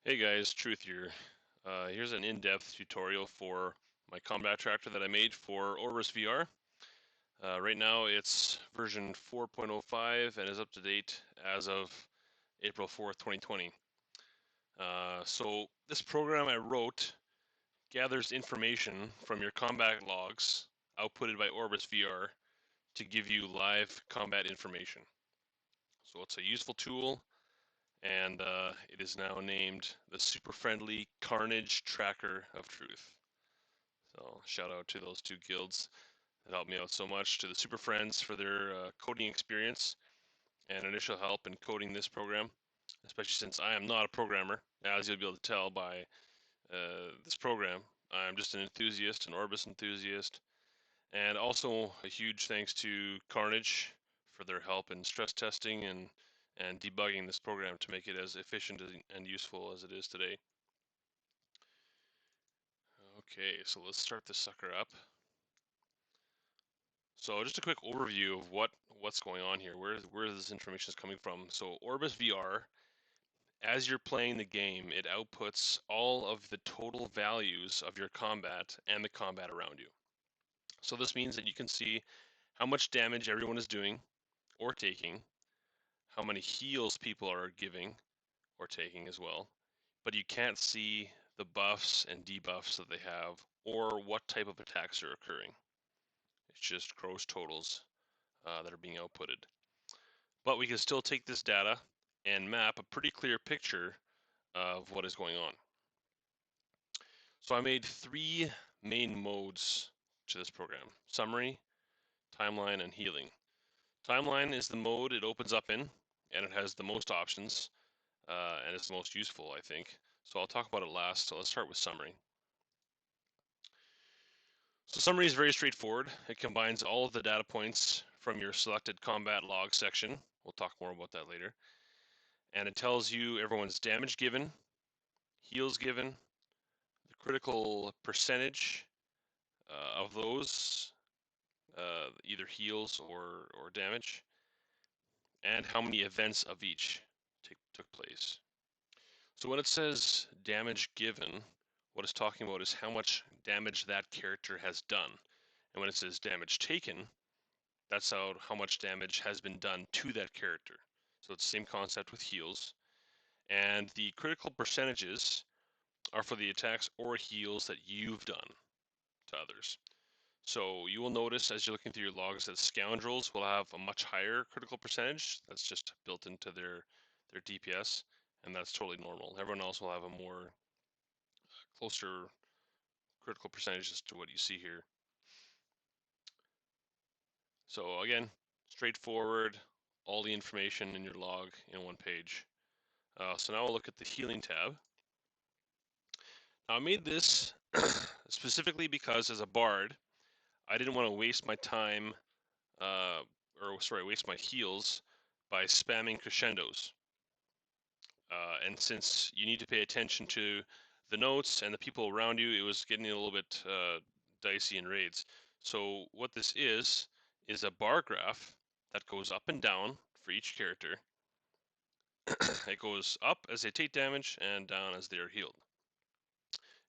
Hey guys, Truth here. Here's an in-depth tutorial for my combat tractor that I made for Orbus VR. Right now it's version 4.05 and is up to date as of April 4th, 2020. So this program I wrote gathers information from your combat logs outputted by Orbus VR to give you live combat information. So it's a useful tool, and it is now named the super friendly Carnage Tracker of Truth. So shout out to those two guilds that helped me out so much, to the Super Friends for their coding experience and initial help in coding this program, especially since I am not a programmer, as you'll be able to tell by this program. I'm just an enthusiast, an Orbus enthusiast, and also a huge thanks to Carnage for their help in stress testing and debugging this program to make it as efficient and useful as it is today. Okay, so let's start this sucker up. So just a quick overview of what's going on here, where this information is coming from. So Orbus VR, as you're playing the game, it outputs all of the total values of your combat and the combat around you. So this means that you can see how much damage everyone is doing or taking, how many heals people are giving or taking as well, but you can't see the buffs and debuffs that they have or what type of attacks are occurring. It's just gross totals that are being outputted. But we can still take this data and map a pretty clear picture of what is going on. So I made three main modes to this program: summary, timeline, and healing. Timeline is the mode it opens up in, and it has the most options, and it's the most useful, I think. So I'll talk about it last. So let's start with summary. So summary is very straightforward. It combines all of the data points from your selected combat log section. We'll talk more about that later. And it tells you everyone's damage given, heals given, the critical percentage of those, either heals or damage, and how many events of each took place. So when it says damage given, what it's talking about is how much damage that character has done. And when it says damage taken, that's how much damage has been done to that character. So it's the same concept with heals. And the critical percentages are for the attacks or heals that you've done to others. So you will notice as you're looking through your logs that scoundrels will have a much higher critical percentage. That's just built into their DPS, and that's totally normal. Everyone else will have a more closer critical percentage as to what you see here. So again, straightforward, all the information in your log in one page. So now we'll look at the healing tab. Now I made this specifically because as a bard, I didn't want to waste my time, waste my heals by spamming crescendos. And since you need to pay attention to the notes and the people around you, it was getting a little bit dicey in raids. So what this is a bar graph that goes up and down for each character. It goes up as they take damage and down as they are healed.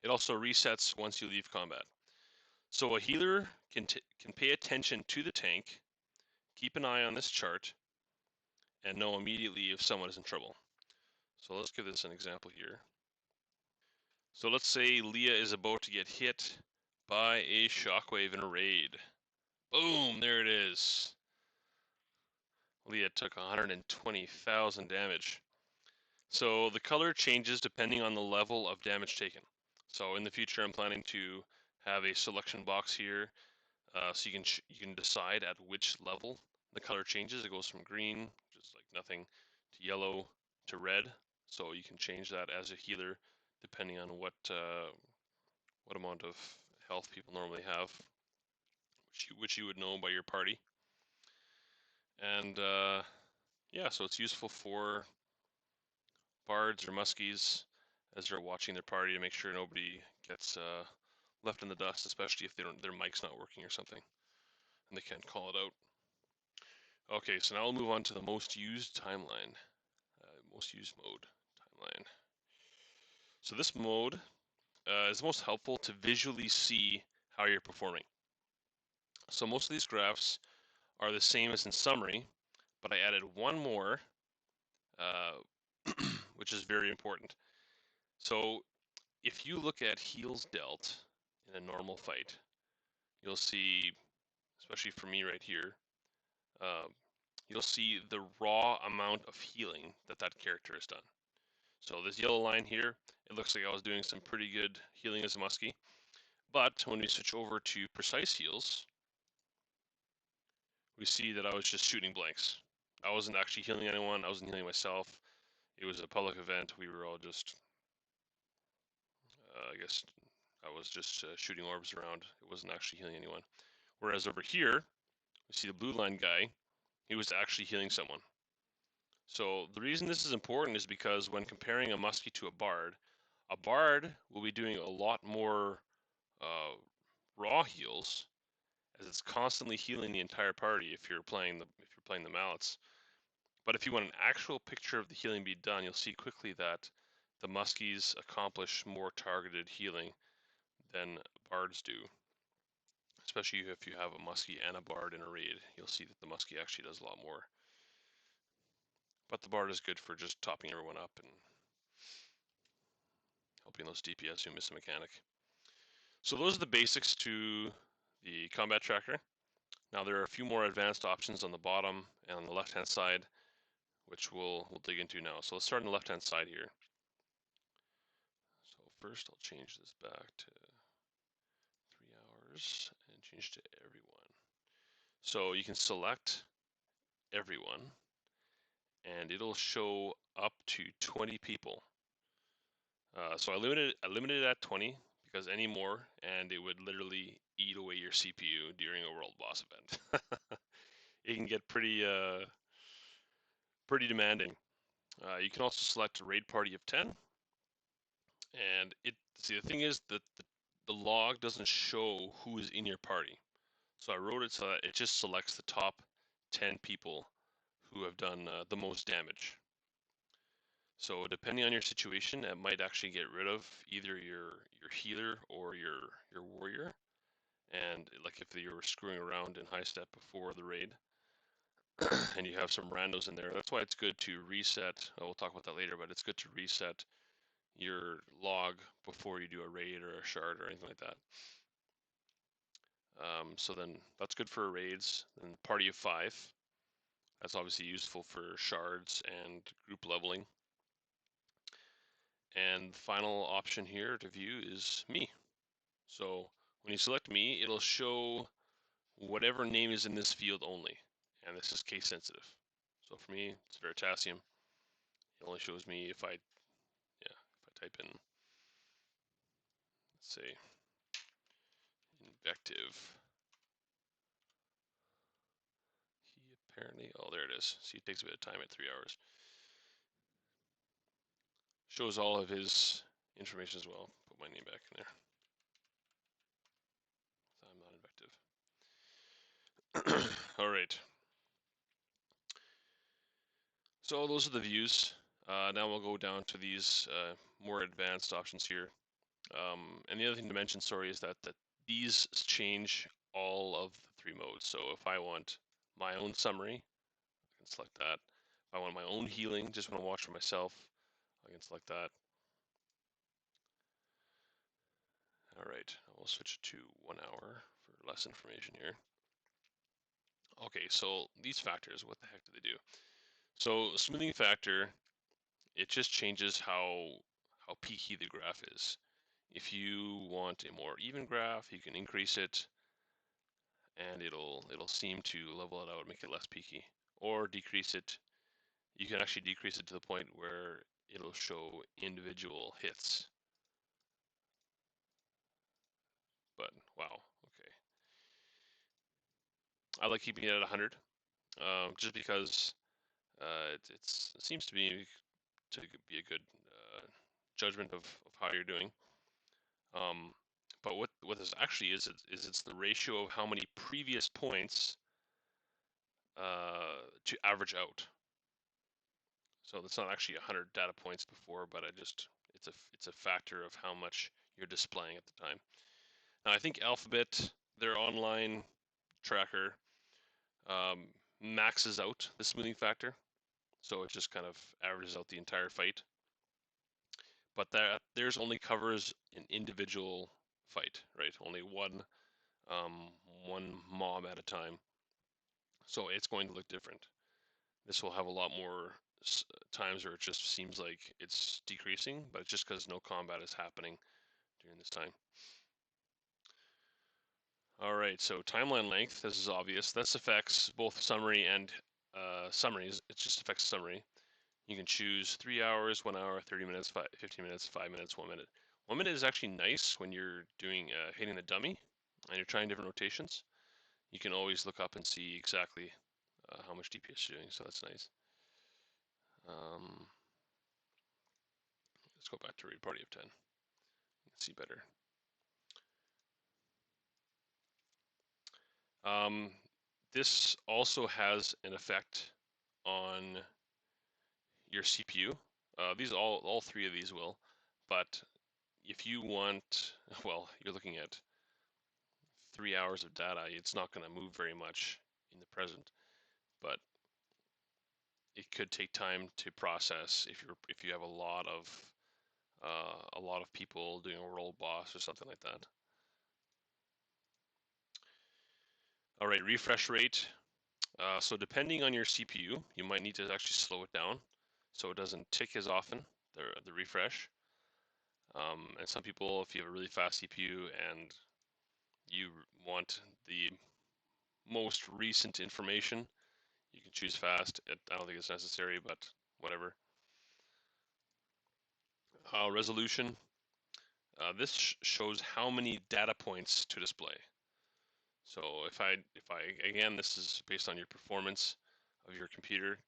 It also resets once you leave combat. So a healer can pay attention to the tank, keep an eye on this chart, and know immediately if someone is in trouble. So let's give this an example here. So let's say Leah is about to get hit by a shockwave in a raid. Boom, there it is. Leah took 120,000 damage. So the color changes depending on the level of damage taken. So in the future, I'm planning to have a selection box here, so you can decide at which level the color changes. It goes from green, just like nothing, to yellow to red. So you can change that as a healer depending on what amount of health people normally have, which you would know by your party. And yeah, so it's useful for bards or muskies as they're watching their party to make sure nobody gets left in the dust, especially if their mic's not working or something and they can't call it out. Okay, so now we'll move on to the most used timeline, most used mode timeline. So this mode is most helpful to visually see how you're performing. So most of these graphs are the same as in summary, but I added one more, which is very important. So if you look at heals dealt in a normal fight, you'll see, especially for me right here, you'll see the raw amount of healing that character has done. So this yellow line here, it looks like I was doing some pretty good healing as a muskie. But when we switch over to precise heals, we see that I was just shooting blanks. I wasn't actually healing anyone. I wasn't healing myself. It was a public event. We were all just, I guess, I was just shooting orbs around. It wasn't actually healing anyone. Whereas over here, we see the blue line guy. He was actually healing someone. So the reason this is important is because when comparing a muskie to a bard will be doing a lot more raw heals, as it's constantly healing the entire party if you're playing the mallets. But if you want an actual picture of the healing being done, you'll see quickly that the muskies accomplish more targeted healing than bards do. Especially if you have a muskie and a bard in a raid, you'll see that the muskie actually does a lot more. But the bard is good for just topping everyone up and helping those DPS who miss a mechanic. So those are the basics to the combat tracker. Now there are a few more advanced options on the bottom and on the left-hand side, which we'll dig into now. So let's start on the left-hand side here. So first I'll change this back to 3 hours and change to everyone. So you can select everyone and it'll show up to 20 people. So I limited it at 20 because any more and it would literally eat away your CPU during a world boss event. It can get pretty demanding. You can also select a raid party of 10, and the thing is that the log doesn't show who is in your party. So I wrote it so that it just selects the top 10 people who have done the most damage. So depending on your situation, it might actually get rid of either your healer or your warrior. And like if you were screwing around in high step before the raid, and you have some randos in there, that's why it's good to reset. We'll talk about that later, but it's good to reset your log before you do a raid or a shard or anything like that. So then that's good for raids. And party of 5, that's obviously useful for shards and group leveling. And the final option here to view is me. So when you select me, it'll show whatever name is in this field only. And this is case sensitive. So for me, it's Veritasium. It only shows me if I type in, let's say, invective. He apparently, oh, there it is. See, it takes a bit of time at 3 hours. Shows all of his information as well. Put my name back in there. I'm not invective. All right. So those are the views. Now we'll go down to these more advanced options here. And the other thing to mention, sorry, is that these change all of the 3 modes. So if I want my own summary, I can select that. If I want my own healing, just want to watch for myself, I can select that. All right, we'll switch to 1 hour for less information here. Okay, so these factors, what the heck do they do? So smoothing factor, it just changes how peaky the graph is. If you want a more even graph, you can increase it, and it'll seem to level it out, make it less peaky, or decrease it. You can actually decrease it to the point where it'll show individual hits. But wow, okay. I like keeping it at 100, just because it seems to be a good judgment of how you're doing. But what this actually is it's the ratio of how many previous points to average out. So it's not actually 100 data points before, but I just It's a factor of how much you're displaying at the time. Now I think Alphabet, their online tracker, maxes out the smoothing factor, so it just kind of averages out the entire fight. But theirs only covers an individual fight, right? Only one mob at a time. So it's going to look different. This will have a lot more times where it just seems like it's decreasing, but it's just because no combat is happening during this time. All right, so timeline length, this is obvious. This affects both summary and summaries. It just affects summary. You can choose 3 hours, 1 hour, 30 minutes, 15 minutes, 5 minutes, 1 minute. 1 minute is actually nice when you're doing hitting the dummy and you're trying different rotations. You can always look up and see exactly how much DPS you're doing, so that's nice. Let's go back to raid party of 10. You can see better. This also has an effect on your CPU. These all three of these will, but if you want, well, you're looking at 3 hours of data. It's not going to move very much in the present, but it could take time to process if you have a lot of people doing a world boss or something like that. All right, refresh rate. So depending on your CPU, you might need to actually slow it down so it doesn't tick as often, the refresh. And some people, if you have a really fast CPU and you want the most recent information, you can choose fast. I don't think it's necessary, but whatever. Resolution. This shows how many data points to display. So again, this is based on your performance of your computer.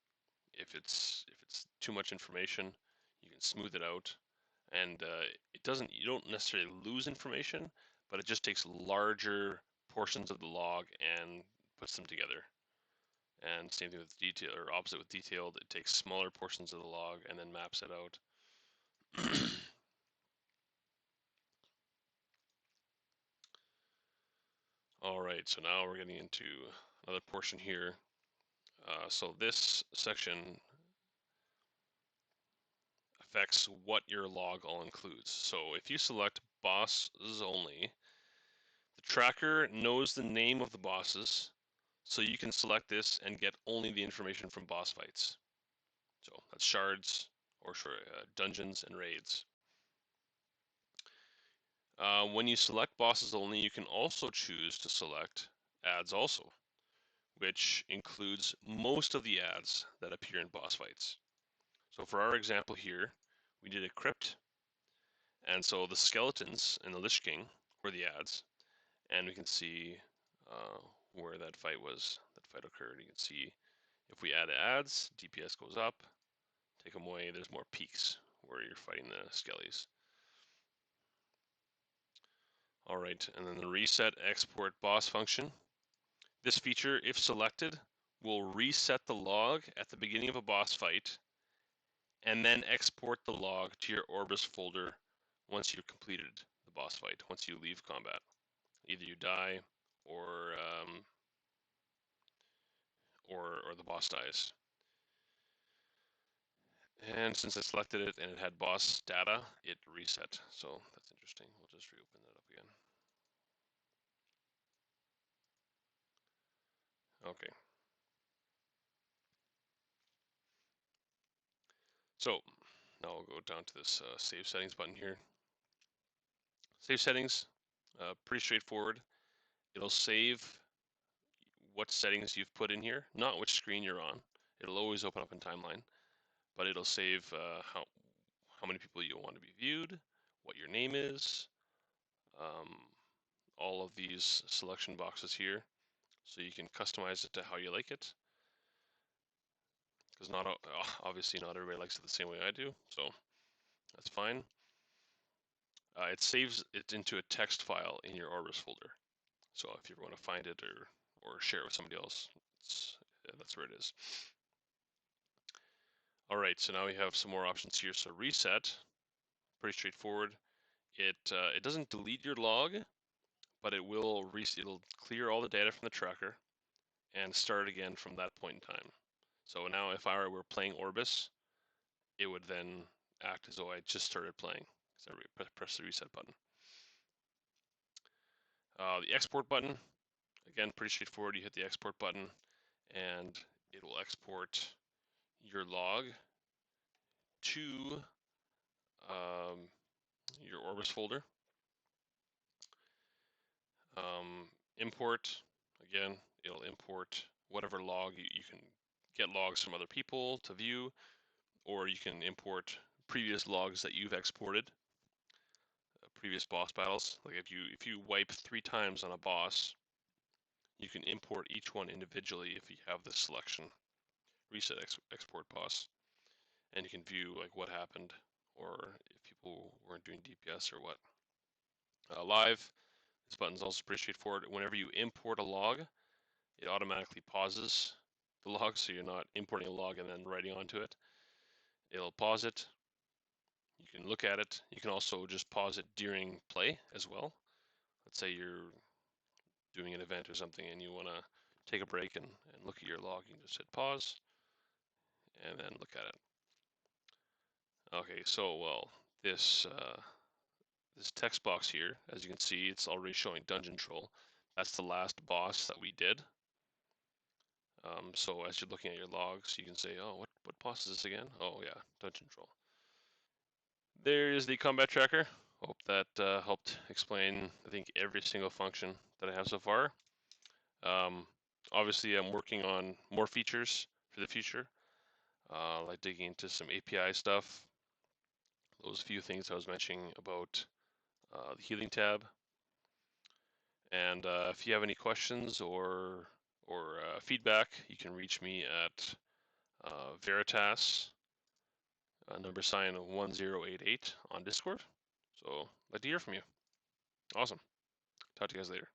If it's too much information, you can smooth it out, and you don't necessarily lose information, but it just takes larger portions of the log and puts them together. And same thing with detail, or opposite with detailed, it takes smaller portions of the log and then maps it out. All right, so now we're getting into another portion here. So this section affects what your log all includes. So if you select bosses only, the tracker knows the name of the bosses, so you can select this and get only the information from boss fights. So that's shards, or dungeons and raids. When you select bosses only, you can also choose to select ads also, which includes most of the ads that appear in boss fights. So for our example here, we did a crypt, and so the skeletons and the Lich King were the ads, and we can see where that fight occurred. You can see if we add ads, DPS goes up. Take them away, there's more peaks where you're fighting the skellies. All right, and then the reset export boss function. This feature, if selected, will reset the log at the beginning of a boss fight and then export the log to your Orbus folder once you've completed the boss fight, once you leave combat. Either you die or the boss dies. And since I selected it and it had boss data, it reset. So that's interesting. We'll just reopen that up again. Okay. So now we'll go down to this save settings button here. Save settings, pretty straightforward. It'll save what settings you've put in here, not which screen you're on. It'll always open up in timeline, but it'll save how many people you want to be viewed, what your name is, all of these selection boxes here, so you can customize it to how you like it. Because obviously not everybody likes it the same way I do, so that's fine. It saves it into a text file in your Orbus folder. So if you ever want to find it or share it with somebody else, that's where it is. All right, so now we have some more options here. So reset, pretty straightforward. It doesn't delete your log, but it'll clear all the data from the tracker and start again from that point in time. So now if I were playing Orbus, it would then act as though I just started playing because I press the reset button. The export button, again, pretty straightforward. You hit the export button and it will export your log to your Orbus folder. Import, again, it'll import whatever log. You can get logs from other people to view, or you can import previous logs that you've exported, previous boss battles. Like if you wipe 3 times on a boss, you can import each one individually if you have this selection, reset export boss, and you can view like what happened, or if people weren't doing DPS or what. Live, this button's also pretty straightforward. Whenever you import a log, it automatically pauses the log, so you're not importing a log and then writing onto it. It'll pause it. You can look at it. You can also just pause it during play as well. Let's say you're doing an event or something and you want to take a break and look at your log. You can just hit pause and then look at it. Okay, so well, this text box here, as you can see, it's already showing Dungeon Troll. That's the last boss that we did. So as you're looking at your logs, you can say, oh, what boss is this again? Oh yeah, Dungeon Troll. There is the combat tracker. Hope that helped explain, I think, every single function that I have so far. Obviously, I'm working on more features for the future, like digging into some API stuff. Those few things I was mentioning about the healing tab. And if you have any questions or feedback, you can reach me at Veritas number sign 1088 on Discord. So I'd like to hear from you. Awesome. Talk to you guys later.